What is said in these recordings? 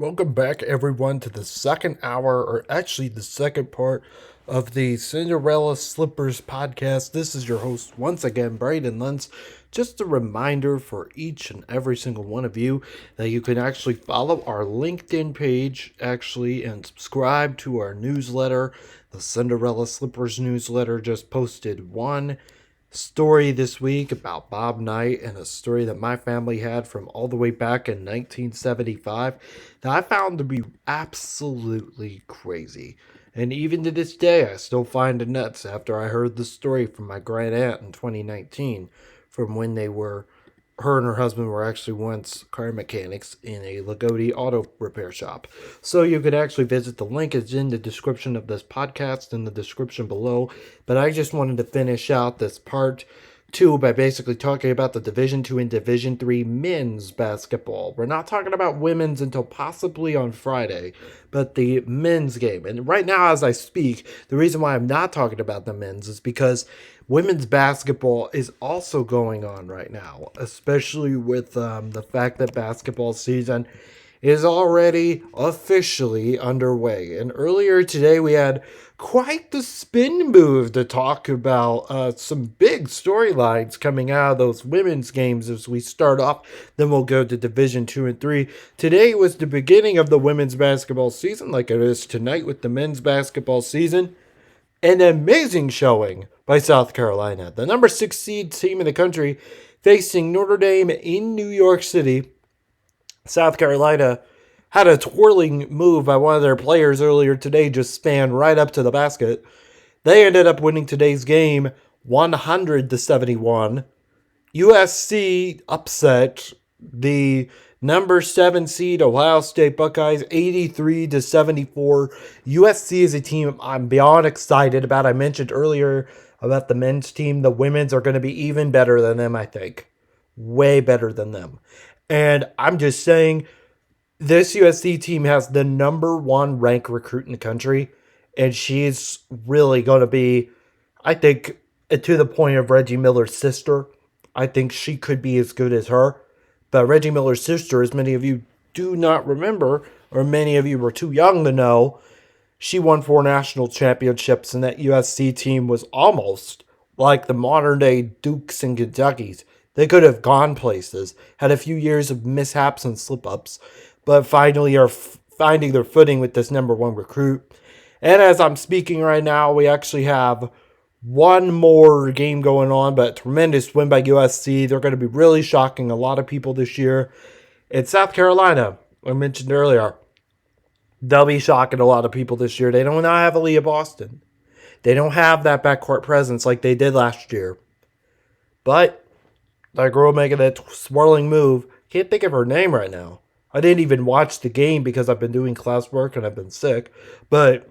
Welcome back, everyone, to the second hour, or actually the second part of the Cinderella Slippers Podcast. This is your host, once again, Braydyn Bear-Lents. Just a reminder for each and every single one of you that you can actually follow our LinkedIn page, and subscribe to our newsletter. The Cinderella Slippers newsletter just posted one story this week about Bob Knight and a story that my family had from all the way back in 1975 that I found to be absolutely crazy. And even to this day, I still find it nuts after I heard the story from my grand aunt in 2019 from when her and her husband were actually once car mechanics in a Lagodi auto repair shop. So you could actually visit the link. It's in the description of this podcast, in the description below. But I just wanted to finish out this part 2 by basically talking about the Division II and Division III men's basketball. We're not talking about women's until possibly on Friday, but the men's game. And right now, as I speak, the reason why I'm not talking about the men's is because women's basketball is also going on right now, especially with the fact that basketball season is already officially underway. And earlier today, we had quite the spin move to talk about some big storylines coming out of those women's games as we start off. Then we'll go to Division 2 and 3. Today was the beginning of the women's basketball season, like it is tonight with the men's basketball season. An amazing showing by South Carolina, the number 6 seed team in the country, facing Notre Dame in New York City. South Carolina had a twirling move by one of their players earlier today, just span right up to the basket. They ended up winning today's game 100-71. USC upset the number 7 seed Ohio State Buckeyes 83-74. USC is a team I'm beyond excited about. I mentioned earlier about the men's team. The women's are going to be even better than them, I think. Way better than them. And I'm just saying, this USC team has the number 1 ranked recruit in the country. And she's really going to be, I think, to the point of Reggie Miller's sister. I think she could be as good as her. But Reggie Miller's sister, as many of you do not remember, or many of you were too young to know, she won 4 national championships, and that USC team was almost like the modern-day Dukes and Kentuckys. They could have gone places, had a few years of mishaps and slip-ups, but finally are finding their footing with this number 1 recruit. And as I'm speaking right now, we actually have one more game going on, but tremendous win by USC. They're going to be really shocking a lot of people this year. It's South Carolina, I mentioned earlier. They'll be shocking a lot of people this year. They don't now have Aaliyah Boston. They don't have that backcourt presence like they did last year. But that girl making that swirling move, can't think of her name right now. I didn't even watch the game because I've been doing classwork and I've been sick. But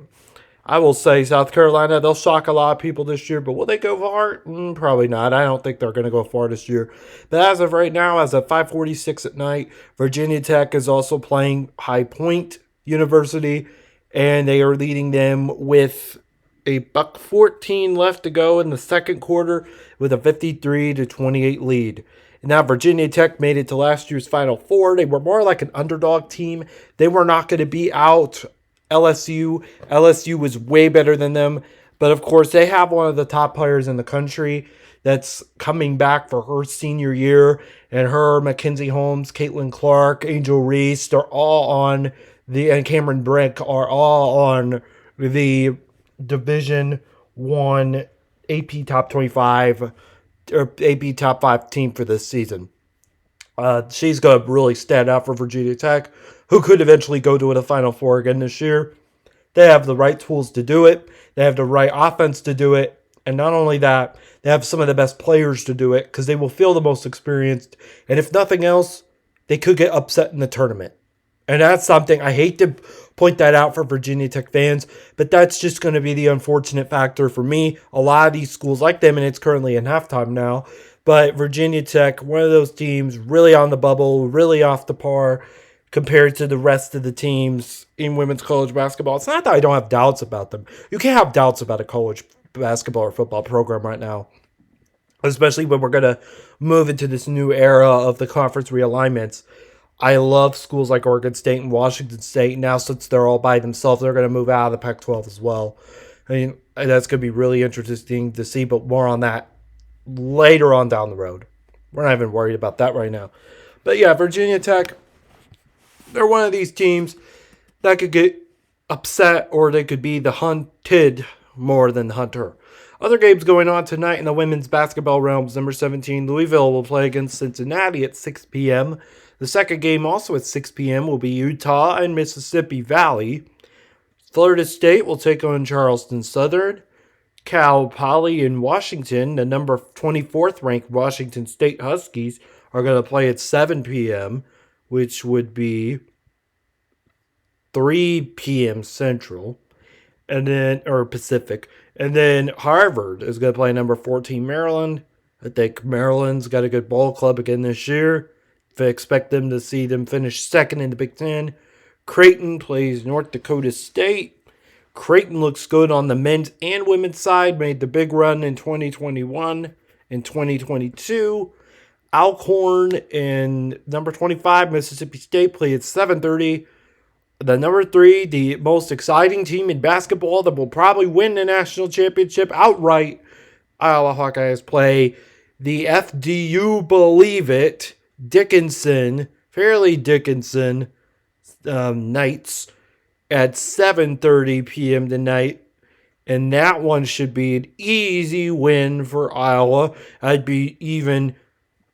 I will say South Carolina, they'll shock a lot of people this year. But will they go far? Probably not. I don't think they're going to go far this year. But as of right now, as of 5:46 at night, Virginia Tech is also playing High Point University. And they are leading them with a $1:14 left to go in the second quarter with a 53-28 lead. Now, Virginia Tech made it to last year's Final Four. They were more like an underdog team. They were not going to be out LSU. LSU was way better than them. But, of course, they have one of the top players in the country that's coming back for her senior year. And her, Mackenzie Holmes, Caitlin Clark, Angel Reese, they're all on and Cameron Brink are all on the Division I AP Top 25 or AP Top 5 team for this season. She's going to really stand out for Virginia Tech, who could eventually go to the Final Four again this year. They have the right tools to do it. They have the right offense to do it. And not only that, they have some of the best players to do it because they will feel the most experienced. And if nothing else, they could get upset in the tournament. And that's something, I hate to point that out for Virginia Tech fans, but that's just going to be the unfortunate factor for me. A lot of these schools like them, and it's currently in halftime now, but Virginia Tech, one of those teams really on the bubble, really off the par compared to the rest of the teams in women's college basketball. It's not that I don't have doubts about them. You can't have doubts about a college basketball or football program right now, especially when we're going to move into this new era of the conference realignments. I love schools like Oregon State and Washington State. Now, since they're all by themselves, they're going to move out of the Pac-12 as well. I mean, that's going to be really interesting to see, but more on that later on down the road. We're not even worried about that right now. But yeah, Virginia Tech, they're one of these teams that could get upset, or they could be the hunted more than the hunter. Other games going on tonight in the women's basketball realms. Number 17, Louisville will play against Cincinnati at 6 p.m. The second game, also at 6 p.m., will be Utah and Mississippi Valley. Florida State will take on Charleston Southern. Cal Poly in Washington, the number 24th ranked Washington State Huskies, are going to play at 7 p.m., which would be 3 p.m. Central, or Pacific. And then Harvard is going to play number 14 Maryland. I think Maryland's got a good ball club again this year. I expect them to see them finish second in the Big Ten. Creighton plays North Dakota State. Creighton looks good on the men's and women's side. Made the big run in 2021 and 2022. Alcorn and number 25 Mississippi State play at 7:30. The number 3, the most exciting team in basketball that will probably win the national championship outright, Iowa Hawkeyes play the FDU Believe It, Fairleigh Dickinson Knights at 7:30 p.m. tonight. And that one should be an easy win for Iowa.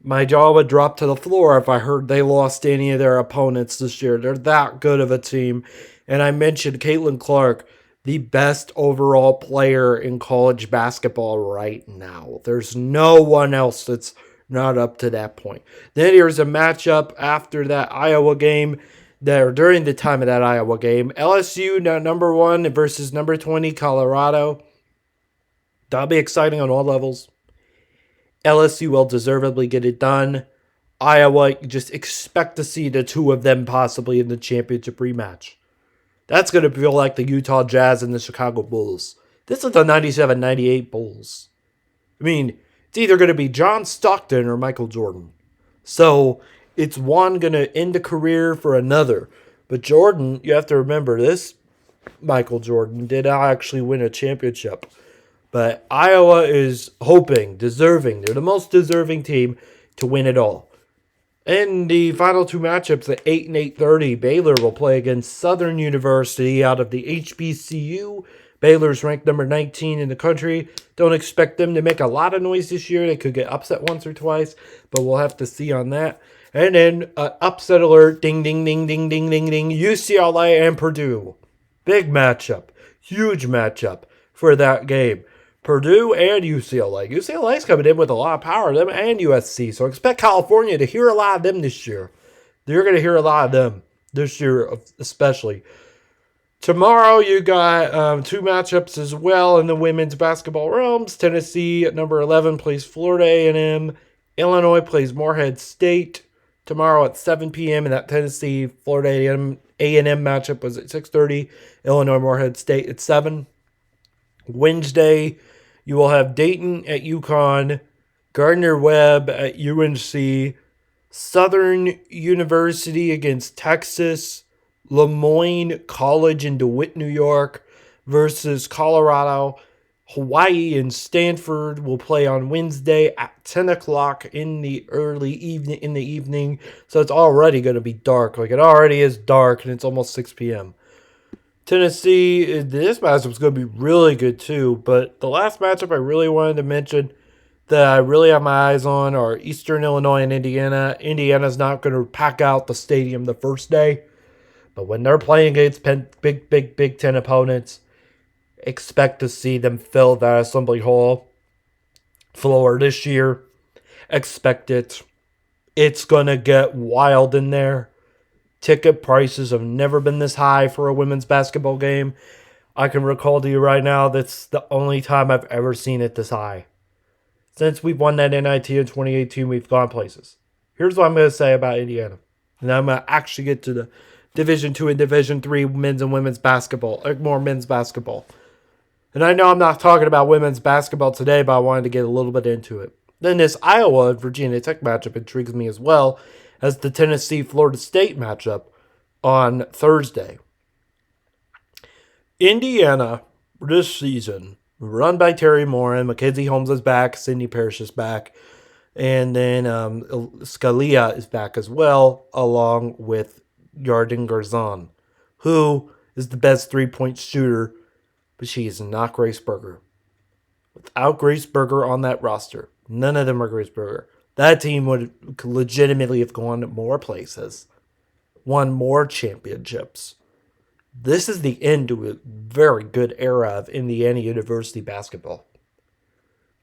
My jaw would drop to the floor if I heard they lost any of their opponents this year. They're that good of a team. And I mentioned Caitlin Clark, the best overall player in college basketball right now. There's no one else that's not up to that point. Then here's a matchup after that Iowa game, during the time of that Iowa game. LSU, number 1 versus number 20, Colorado. That'll be exciting on all levels. LSU will deservedly get it done. Iowa, you just expect to see the two of them possibly in the championship rematch. That's going to feel like the Utah Jazz and the Chicago Bulls. This is the 97-98 Bulls. I mean, it's either going to be John Stockton or Michael Jordan. So, it's one going to end a career for another. But Jordan, you have to remember this, Michael Jordan did not actually win a championship. But Iowa is deserving. They're the most deserving team to win it all. In the final two matchups at 8 and 8:30, Baylor will play against Southern University out of the HBCU. Baylor's ranked number 19 in the country. Don't expect them to make a lot of noise this year. They could get upset once or twice, but we'll have to see on that. And then upset alert, ding, ding, ding, ding, ding, ding, ding, UCLA and Purdue. Big matchup. Huge matchup for that game. Purdue and UCLA. UCLA's coming in with a lot of power, them and USC. So expect California to hear a lot of them this year. You're going to hear a lot of them this year, especially. Tomorrow, you got two matchups as well in the women's basketball realms. Tennessee at number 11 plays Florida A&M. Illinois plays Morehead State tomorrow at 7 p.m. And that Tennessee-Florida A&M matchup was at 6:30. Illinois-Morehead State at 7. Wednesday, you will have Dayton at UConn, Gardner-Webb at UNC, Southern University against Texas, Lemoyne College in DeWitt, New York versus Colorado. Hawaii and Stanford will play on Wednesday at 10 o'clock in the evening. So it's already going to be dark. Like, it already is dark, and it's almost 6 p.m. Tennessee, this matchup is going to be really good too. But the last matchup I really wanted to mention that I really have my eyes on are Eastern Illinois and Indiana. Indiana's not going to pack out the stadium the first day. But when they're playing against Big Ten opponents, expect to see them fill that Assembly Hall floor this year. Expect it. It's going to get wild in there. Ticket prices have never been this high for a women's basketball game. I can recall to you right now, that's the only time I've ever seen it this high. Since we've won that NIT in 2018, we've gone places. Here's what I'm going to say about Indiana. And I'm going to actually get to the Division II and Division III men's and women's basketball, or more men's basketball. And I know I'm not talking about women's basketball today, but I wanted to get a little bit into it. Then this Iowa and Virginia Tech matchup intrigues me as well, has the Tennessee-Florida State matchup on Thursday. Indiana, this season, run by Terry Morin. Mackenzie Holmes is back. Sidney Parrish is back. And then Scalia is back as well, along with Yarden Garzon, who is the best three-point shooter, but she is not Grace Berger. Without Grace Berger on that roster, none of them are Grace Berger. That team would legitimately have gone to more places, won more championships. This is the end to a very good era of Indiana University basketball.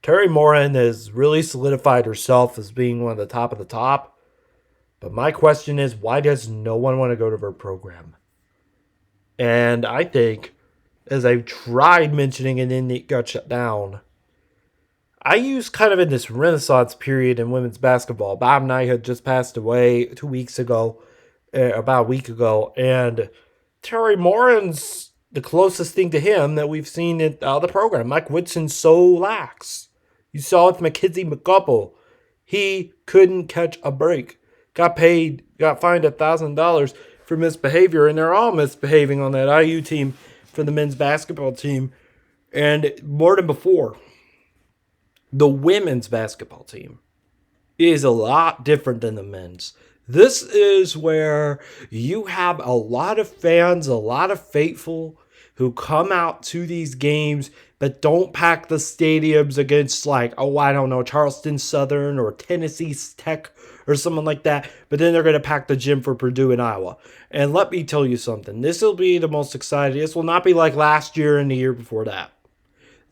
Terry Morin has really solidified herself as being one of the top. But my question is, why does no one want to go to her program? And I think, as I've tried mentioning and then it got shut down, I use kind of in this renaissance period in women's basketball. Bob Knight had just passed away 2 weeks ago, about a week ago, and Terry Morin's the closest thing to him that we've seen in the program. Mike Whitson's so lax. You saw it with Mackenzie McCouple. He couldn't catch a break. Got fined $1,000 for misbehavior, and they're all misbehaving on that IU team for the men's basketball team. And more than before, the women's basketball team is a lot different than the men's. This is where you have a lot of fans, a lot of faithful who come out to these games but don't pack the stadiums against Charleston Southern or Tennessee Tech or someone like that. But then they're going to pack the gym for Purdue and Iowa. And let me tell you something. This will be the most exciting. This will not be like last year and the year before that.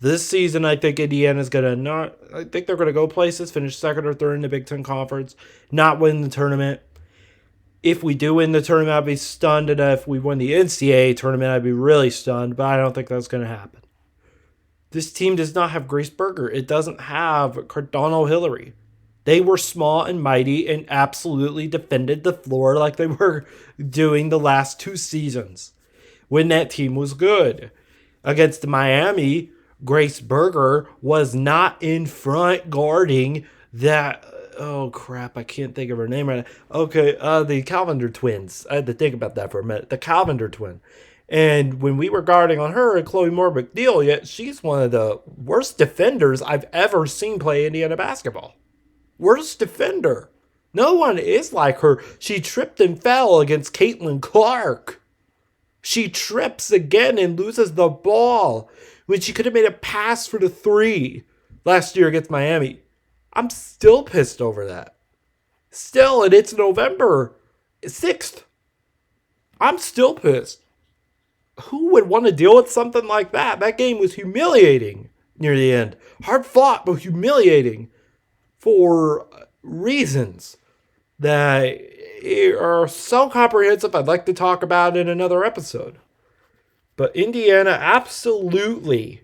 This season, I think Indiana's going to I think they're going to go places, finish second or third in the Big Ten Conference, not win the tournament. If we do win the tournament, I'd be stunned. And if we win the NCAA tournament, I'd be really stunned. But I don't think that's going to happen. This team does not have Grace Berger. It doesn't have Cardano Hillary. They were small and mighty and absolutely defended the floor like they were doing the last 2 seasons when that team was good. Against Miami, Grace Berger was not in front guarding that. Oh, crap. I can't think of her name right now. Okay, the Calvender twins. I had to think about that for a minute. The Calvender twin. And when we were guarding on her and Chloe Moore McNeil, yet she's one of the worst defenders I've ever seen play Indiana basketball. Worst defender. No one is like her. She tripped and fell against Caitlin Clark. She trips again and loses the ball when she could have made a pass for the 3 last year against Miami. I'm still pissed over that. Still, and it's November 6th. I'm still pissed. Who would want to deal with something like that? That game was humiliating near the end. Hard fought, but humiliating for reasons that are so comprehensive I'd like to talk about in another episode. But Indiana absolutely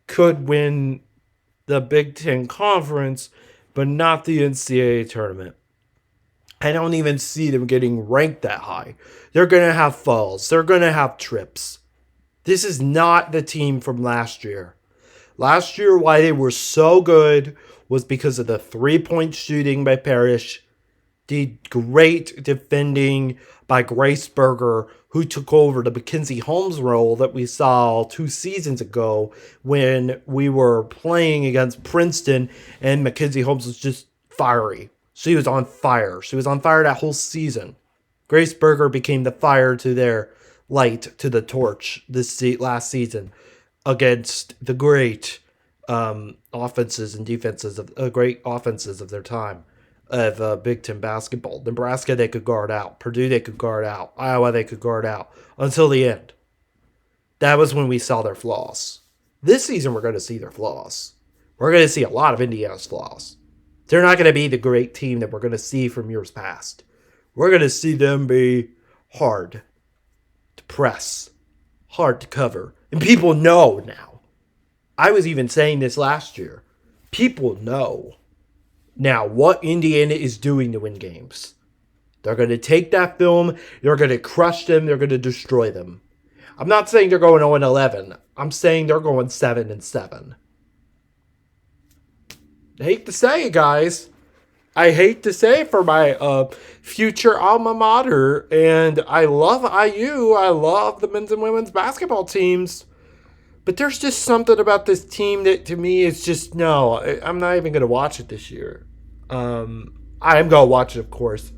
could win the Big Ten Conference, but not the NCAA tournament. I don't even see them getting ranked that high. They're going to have falls. They're going to have trips. This is not the team from last year. Last year, why they were so good was because of the 3-point shooting by Parrish, the great defending by Grace Berger, who took over the Mackenzie Holmes role that we saw 2 seasons ago when we were playing against Princeton and Mackenzie Holmes was just fiery. She was on fire. She was on fire that whole season. Grace Berger became the fire to their light to the torch this last season against the great offenses and defenses of great offenses of their time of Big Ten basketball. Nebraska they could guard out. Purdue they could guard out. Iowa they could guard out until the end. That was when we saw their flaws. This season we're going to see their flaws. We're going to see a lot of Indiana's flaws. They're not going to be the great team that we're going to see from years past. We're going to see them be hard to press, hard to cover. And people know now. I was even saying this last year. People know now what Indiana is doing to win games. They're going to take that film. They're going to crush them. They're going to destroy them. I'm not saying they're going 0-11. I'm saying they're going 7-7. I hate to say it, guys. I hate to say it for my future alma mater, and I love IU. I love the men's and women's basketball teams. But there's just something about this team that to me is just no. I'm not even going to watch it this year. I am going to watch it, of course.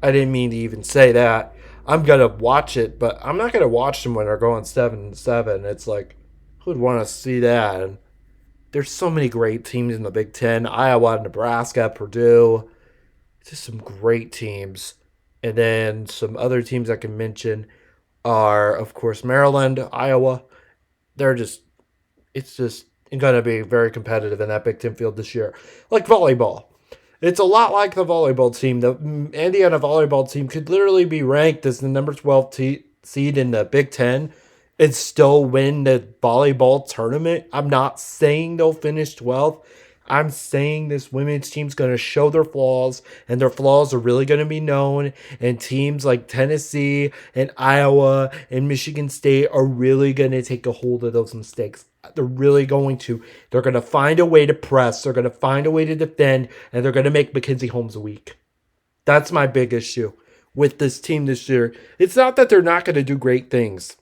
I didn't mean to even say that. I'm going to watch it, but I'm not going to watch them when they're going 7-7. It's like, who'd want to see that? And there's so many great teams in the Big Ten: Iowa, Nebraska, Purdue. Just some great teams. And then some other teams I can mention are, of course, Maryland, Iowa. They're just, it's just going to be very competitive in that Big Ten field this year. Like volleyball. It's a lot like the volleyball team. The Indiana volleyball team could literally be ranked as the number 12 seed in the Big Ten and still win the volleyball tournament. I'm not saying they'll finish 12th. I'm saying this women's team's going to show their flaws, and their flaws are really going to be known. And teams like Tennessee and Iowa and Michigan State are really going to take a hold of those mistakes. They're really going to. They're going to find a way to press. They're going to find a way to defend, and they're going to make Mackenzie Holmes weak. That's my big issue with this team this year. It's not that they're not going to do great things.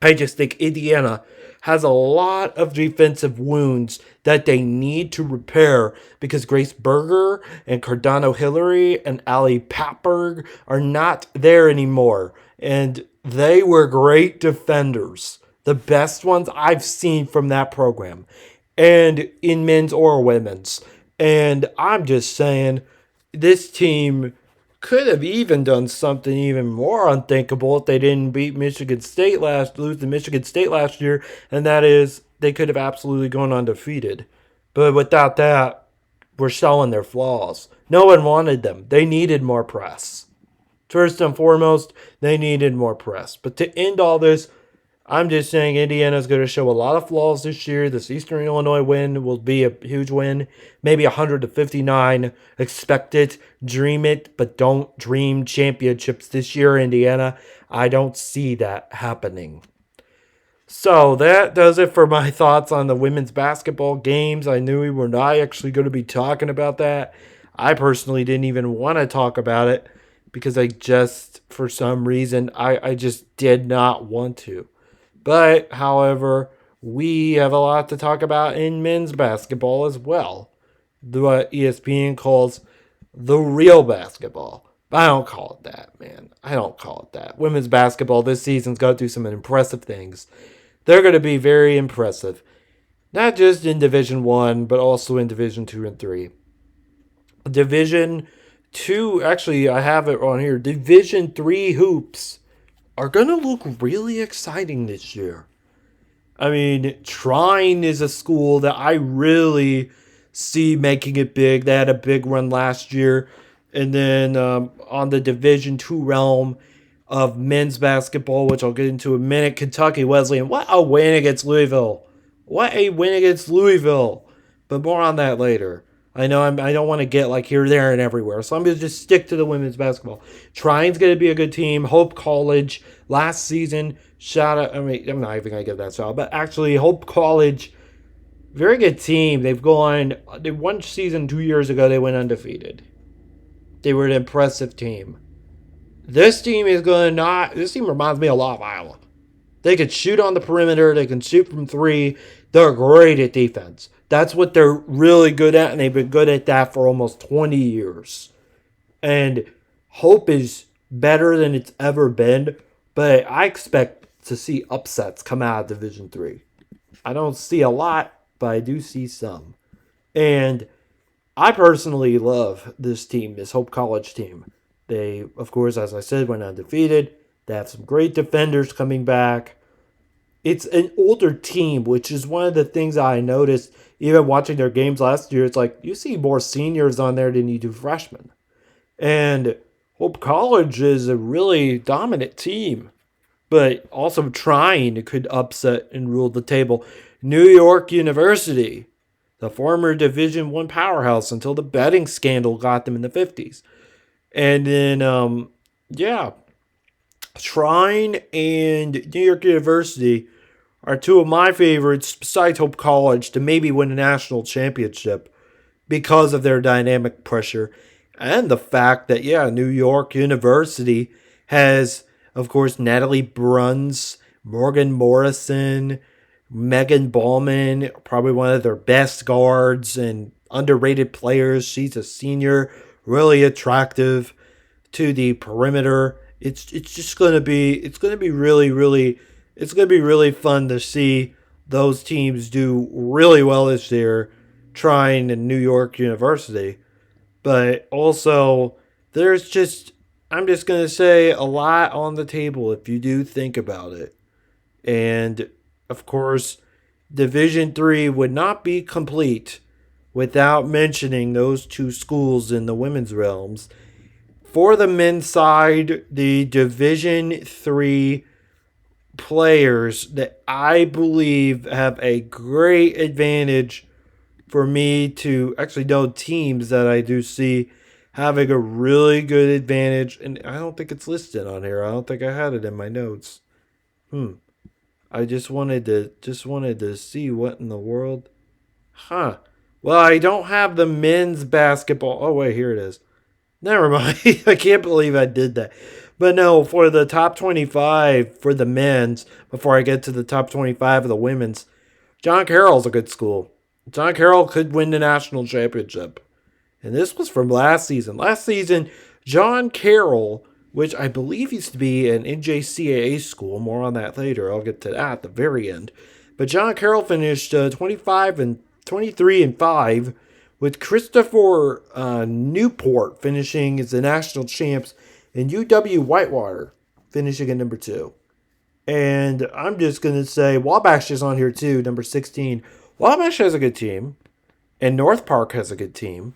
I just think Indiana has a lot of defensive wounds that they need to repair because Grace Berger and Cardano Hillary and Ali Papberg are not there anymore. And they were great defenders. The best ones I've seen from that program. And in men's or women's. And I'm just saying, this team could have even done something even more unthinkable if they didn't lose to Michigan State last year, and that is they could have absolutely gone undefeated. But without that, we're showing their flaws. No one wanted them. They needed more press. First and foremost, they needed more press. But to end all this, I'm just saying Indiana's going to show a lot of flaws this year. This Eastern Illinois win will be a huge win. Maybe 100-59. Expect it. Dream it. But don't dream championships this year, Indiana. I don't see that happening. So that does it for my thoughts on the women's basketball games. I knew we were not actually going to be talking about that. I personally didn't even want to talk about it because I just, for some reason, I just did not want to. But, however, we have a lot to talk about in men's basketball as well. What ESPN calls the real basketball. I don't call it that, man. I don't call it that. Women's basketball this season's got to do some impressive things. They're going to be very impressive. Not just in Division 1, but also in Division 2 and 3. Division 2, actually, I have it on here. Division 3 hoops are going to look really exciting this year. I mean, Trine is a school that I really see making it big. They had a big run last year. And then on the Division II realm of men's basketball, which I'll get into in a minute, Kentucky Wesleyan. What a win against Louisville. What a win against Louisville. But more on that later. I know I don't want to get like here, there, and everywhere. So I'm going to just stick to the women's basketball. Trine's going to be a good team. Hope College last season. Shout out. I mean, I'm not even going to give that shout out. But actually, Hope College, very good team. They won season 2 years ago. They went undefeated. They were an impressive team. This team this team reminds me a lot of Iowa. They can shoot on the perimeter. They can shoot from three. They're great at defense. That's what they're really good at, and they've been good at that for almost 20 years. And Hope is better than it's ever been, but I expect to see upsets come out of Division 3. I don't see a lot, but I do see some. And I personally love this team, this Hope College team. They, of course, as I said, went undefeated. They have some great defenders coming back. It's an older team, which is one of the things I noticed even watching their games last year. It's like you see more seniors on there than you do freshmen. And Hope College is a really dominant team, but also trying could upset and rule the table. New York University, the former Division I powerhouse until the betting scandal got them in the 50s. And then, Trine and New York University are two of my favorites besides Hope College to maybe win a national championship. because of their dynamic pressure and the fact that, New York University has, of course, Natalie Bruns, Morgan Morrison, Megan Ballman, probably one of their best guards and underrated players. She's a senior, really attractive to the perimeter. It's just gonna be really fun to see those teams do really well this year, trying in New York University. But also, I'm just gonna say a lot on the table if you do think about it. And of course, Division 3 would not be complete without mentioning those two schools in the women's realms. For the men's side, the Division 3 players that I believe have a great advantage for me to actually know teams that I do see having a really good advantage, and I don't think it's listed on here. I don't think I had it in my notes. I just wanted to see what in the world. Huh. Well, I don't have the men's basketball. Oh wait, here it is. Never mind. I can't believe I did that. But no, for the top 25 for the men's, before I get to the top 25 of the women's, John Carroll's a good school. John Carroll could win the national championship. And this was from last season. Last season, John Carroll, which I believe used to be an NJCAA school, more on that later. I'll get to that at the very end. But John Carroll finished 23-5, with Christopher Newport finishing as the national champs and UW Whitewater finishing at number 2. And I'm just going to say Wabash is on here too, number 16. Wabash has a good team, and North Park has a good team.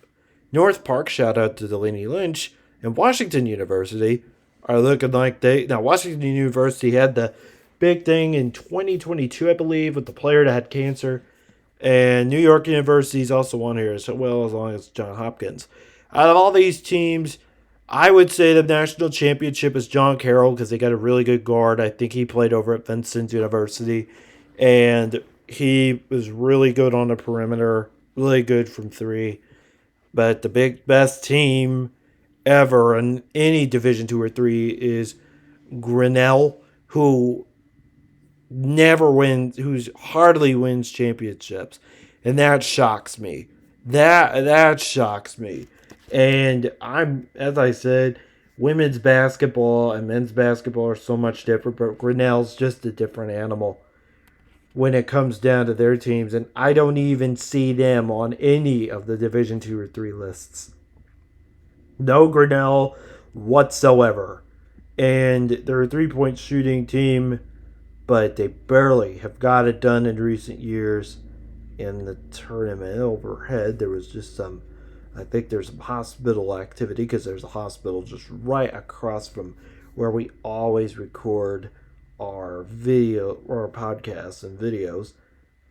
North Park, shout out to Delaney Lynch, and Washington University are looking like now Washington University had the big thing in 2022, I believe, with the player that had cancer. And New York University is also on here, as well as long as Johns Hopkins. Out of all these teams, I would say the national championship is John Carroll because they got a really good guard. I think he played over at Vincent University, and he was really good on the perimeter, really good from 3. But the best team ever in any Division 2 or 3 is Grinnell, who hardly wins championships. And that shocks me. That shocks me. And as I said, women's basketball and men's basketball are so much different, but Grinnell's just a different animal when it comes down to their teams. And I don't even see them on any of the Division 2 or 3 lists. No Grinnell whatsoever. And they're a 3-point shooting team, but they barely have got it done in recent years. In the tournament overhead, there was just I think there's some hospital activity because there's a hospital just right across from where we always record our video or our podcasts and videos.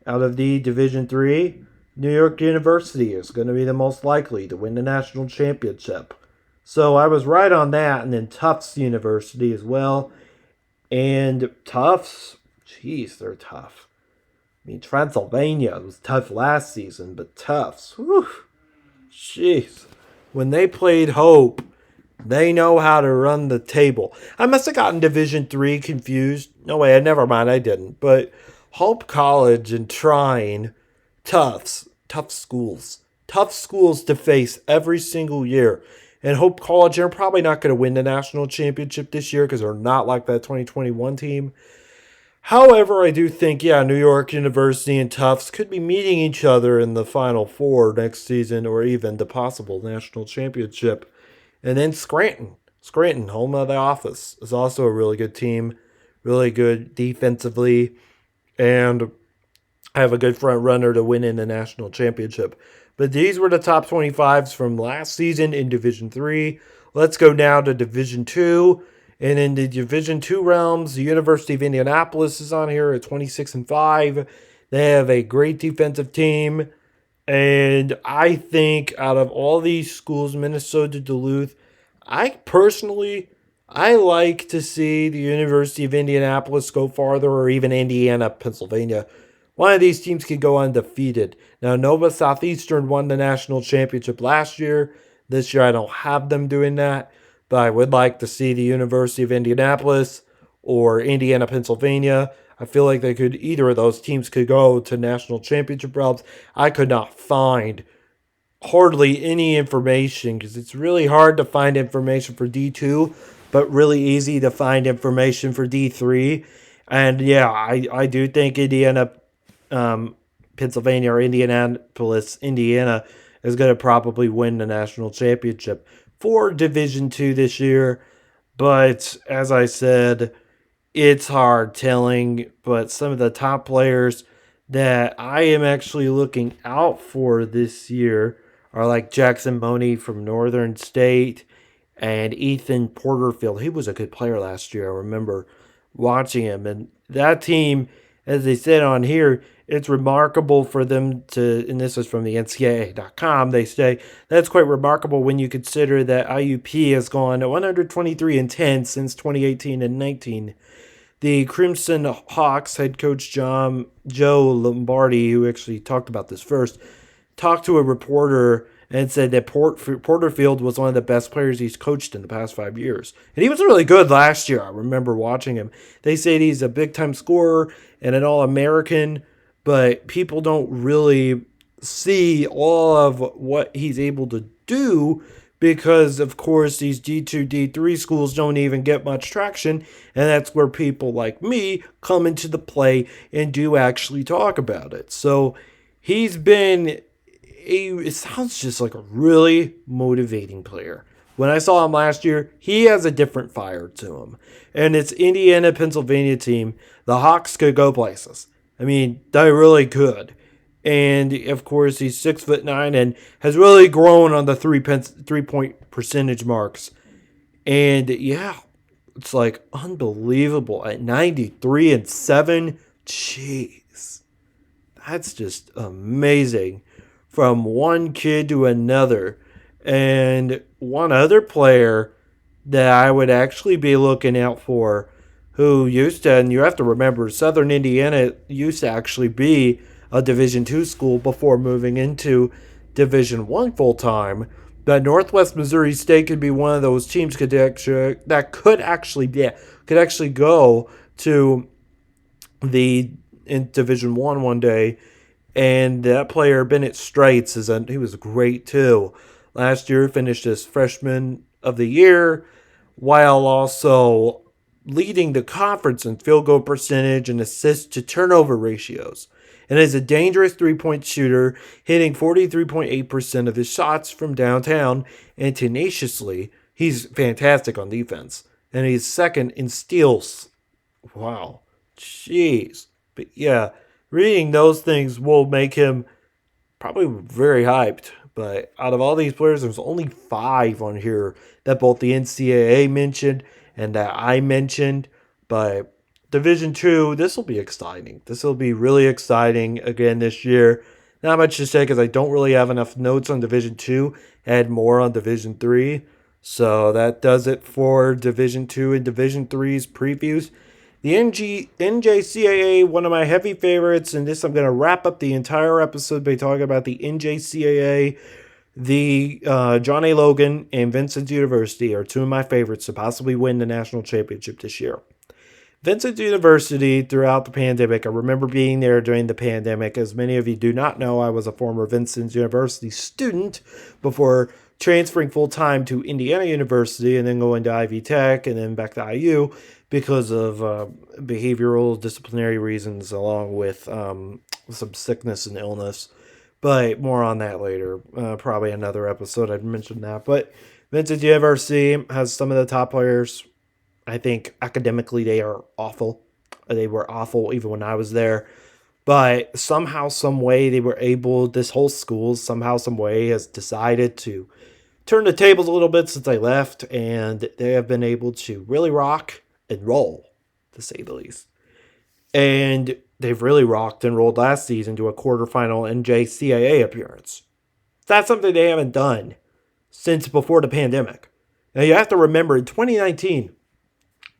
Out of the Division 3, New York University is going to be the most likely to win the national championship. So I was right on that. And then Tufts University as well. And Tufts, they're tough. I mean, Transylvania was tough last season, but Tufts, when they played Hope, they know how to run the table. I must have gotten Division 3 confused. No way, never mind, I didn't. But Hope College and Trine, tough schools to face every single year. And Hope College, they're probably not going to win the national championship this year because they're not like that 2021 team. However, I do think, New York University and Tufts could be meeting each other in the Final Four next season or even the possible national championship. And then Scranton, home of the office, is also a really good team, really good defensively, and have a good front runner to win in the national championship. But these were the top 25s from last season in Division 3. Let's go now to Division 2. And in the Division 2 realms, the University of Indianapolis is on here at 26-5. They have a great defensive team. And I think out of all these schools, Minnesota, Duluth, I like to see the University of Indianapolis go farther, or even Indiana, Pennsylvania, one of these teams could go undefeated. Now, Nova Southeastern won the national championship last year. This year, I don't have them doing that, but I would like to see the University of Indianapolis or Indiana, Pennsylvania. I feel like either of those teams could go to national championship routes. I could not find hardly any information because it's really hard to find information for D2, but really easy to find information for D3. And yeah, I do think Indiana, Pennsylvania, or Indianapolis, Indiana is going to probably win the national championship for Division II this year. But as I said, it's hard telling. But some of the top players that I am actually looking out for this year are like Jackson Money from Northern State and Ethan Porterfield. He was a good player last year. I remember watching him. And that team, as they said on here, it's remarkable for them to, and this is from the NCAA.com, they say that's quite remarkable when you consider that IUP has gone 123-10 since 2018 and 19. The Crimson Hawks head coach Joe Lombardi, who actually talked about this first, talked to a reporter and said that Porterfield was one of the best players he's coached in the past 5 years. And he was really good last year. I remember watching him. They say he's a big-time scorer and an All-American, but people don't really see all of what he's able to do because, of course, these D2, D3 schools don't even get much traction, and that's where people like me come into the play and do actually talk about it. So he's been it sounds just like a really motivating player. When I saw him last year, he has a different fire to him. And it's Indiana, Pennsylvania team. The Hawks could go places. I mean, they really could. And, of course, he's 6'9" and has really grown on the three-point percentage marks. And, yeah, it's like unbelievable. At 93-7, jeez. That's just amazing. From one kid to another. And one other player that I would actually be looking out for, who used to, and you have to remember, Southern Indiana used to actually be a Division II school before moving into Division I full-time. But Northwest Missouri State could be one of those teams that could actually go to in Division I one day. And that player, Bennett Straits, he was great too. Last year, finished as freshman of the year, while also leading the conference in field goal percentage and assist to turnover ratios. And is a dangerous three-point shooter, hitting 43.8% of his shots from downtown, and tenaciously, he's fantastic on defense. And he's second in steals. Wow. Jeez. But yeah, reading those things will make him probably very hyped. But out of all these players, there's only 5 on here that both the NCAA mentioned and that I mentioned. But Division II, this will be exciting. This will be really exciting again this year. Not much to say because I don't really have enough notes on Division II. I had more on Division III. So that does it for Division II and Division III's previews. The NJCAA, one of my heavy favorites, and this I'm going to wrap up the entire episode by talking about the NJCAA. The John A. Logan and Vincent University are 2 of my favorites to possibly win the national championship this year. Vincent University, throughout the pandemic, I remember being there during the pandemic. As many of you do not know, I was a former Vincent University student before transferring full-time to Indiana University and then going to Ivy Tech and then back to IU because of behavioral, disciplinary reasons along with some sickness and illness. But more on that later. Probably another episode I'd mention that. But Vincent University has some of the top players. I think academically they are awful. They were awful even when I was there. But somehow, some way, they were able, this whole school somehow, some way has decided to turn the tables a little bit since I left. And they have been able to really rock and roll, to say the least. And they've really rocked and rolled last season to a quarterfinal NJCAA appearance. That's something they haven't done since before the pandemic. Now, you have to remember, in 2019,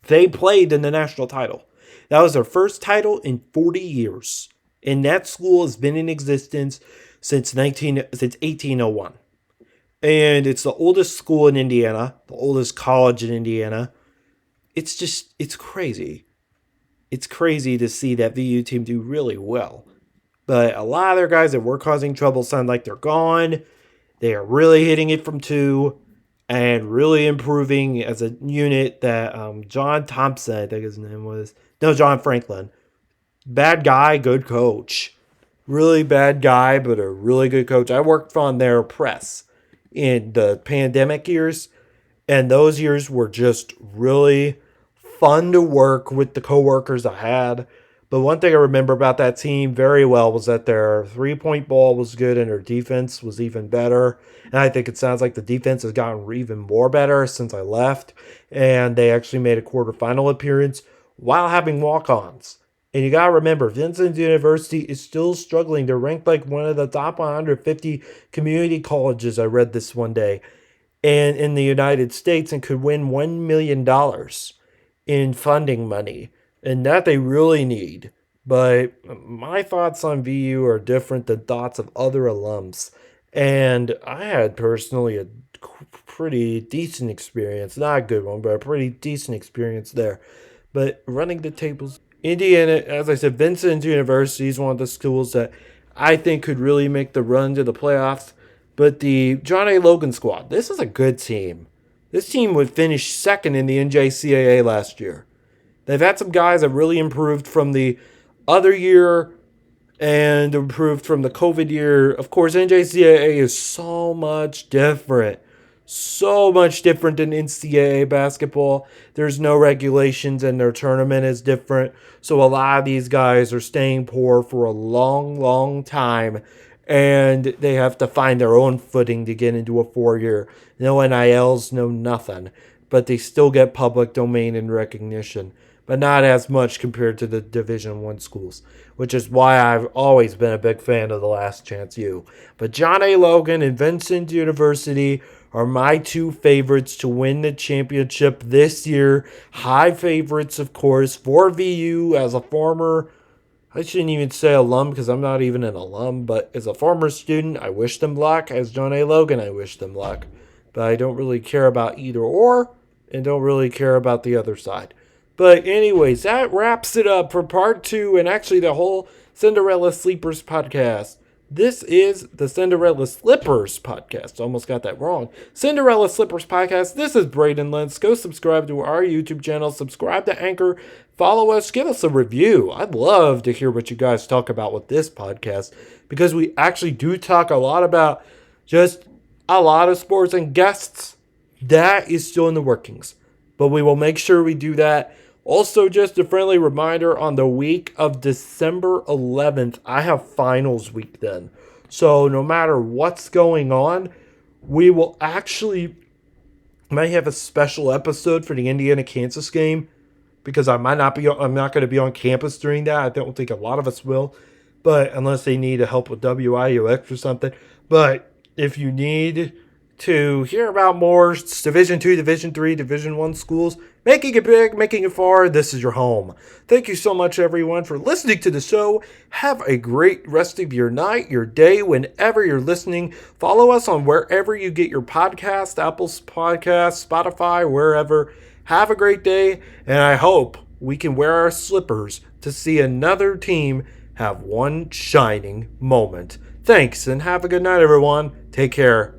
they played in the national title. That was their first title in 40 years. And that school has been in existence since 1801. And it's the oldest school in Indiana, the oldest college in Indiana. It's crazy. It's crazy to see that VU team do really well. But a lot of their guys that were causing trouble sound like they're gone. They are really hitting it from two and really improving as a unit. That John Thompson, I think his name was. No, John Franklin. Bad guy, good coach. Really bad guy, but a really good coach. I worked on their press in the pandemic years, and those years were just really fun to work with the coworkers I had. But one thing I remember about that team very well was that their 3-point ball was good and their defense was even better. And I think it sounds like the defense has gotten even more better since I left. And they actually made a quarterfinal appearance while having walk-ons. And you got to remember, Vincent University is still struggling. They're ranked like one of the top 150 community colleges, I read this one day, and in the United States, and could win $1 million in funding money. And that they really need. But my thoughts on VU are different than thoughts of other alums. And I had personally a pretty decent experience. Not a good one, but a pretty decent experience there. But running the tables, Indiana, as I said, Vincent University is one of the schools that I think could really make the run to the playoffs. But the John A. Logan squad, this is a good team. This team would finish second in the NJCAA last year. They've had some guys that really improved from the other year and improved from the COVID year. Of course, NJCAA is so much different. So much different than NCAA basketball. There's no regulations and their tournament is different. So a lot of these guys are staying poor for a long, long time. And they have to find their own footing to get into a 4-year. No NILs, no nothing. But they still get public domain and recognition. But not as much compared to the Division I schools, which is why I've always been a big fan of the Last Chance U. But John A. Logan and Vincent University are my two favorites to win the championship this year. High favorites, of course, for VU as a former, I shouldn't even say alum because I'm not even an alum, but as a former student, I wish them luck. As John A. Logan, I wish them luck. But I don't really care about either or and don't really care about the other side. But anyways, that wraps it up for part 2 and actually the whole Cinderella Sleepers podcast. This is the Cinderella Slippers Podcast. Almost got that wrong. Cinderella Slippers Podcast. This is Braydyn Bear-Lents. Go subscribe to our YouTube channel. Subscribe to Anchor. Follow us. Give us a review. I'd love to hear what you guys talk about with this podcast because we actually do talk a lot about just a lot of sports and guests. That is still in the workings. But we will make sure we do that. Also, just a friendly reminder, on the week of December 11th, I have finals week then. So no matter what's going on, we will actually might have a special episode for the Indiana-Kansas game because I'm not going to be on campus during that. I don't think a lot of us will, but unless they need help with WIUX or something. But if you need to hear about more Division II, Division III, Division I schools, making it big, making it far, this is your home. Thank you so much, everyone, for listening to the show. Have a great rest of your night, your day, whenever you're listening. Follow us on wherever you get your podcast, Apple's Podcast, Spotify, wherever. Have a great day, and I hope we can wear our slippers to see another team have one shining moment. Thanks, and have a good night, everyone. Take care.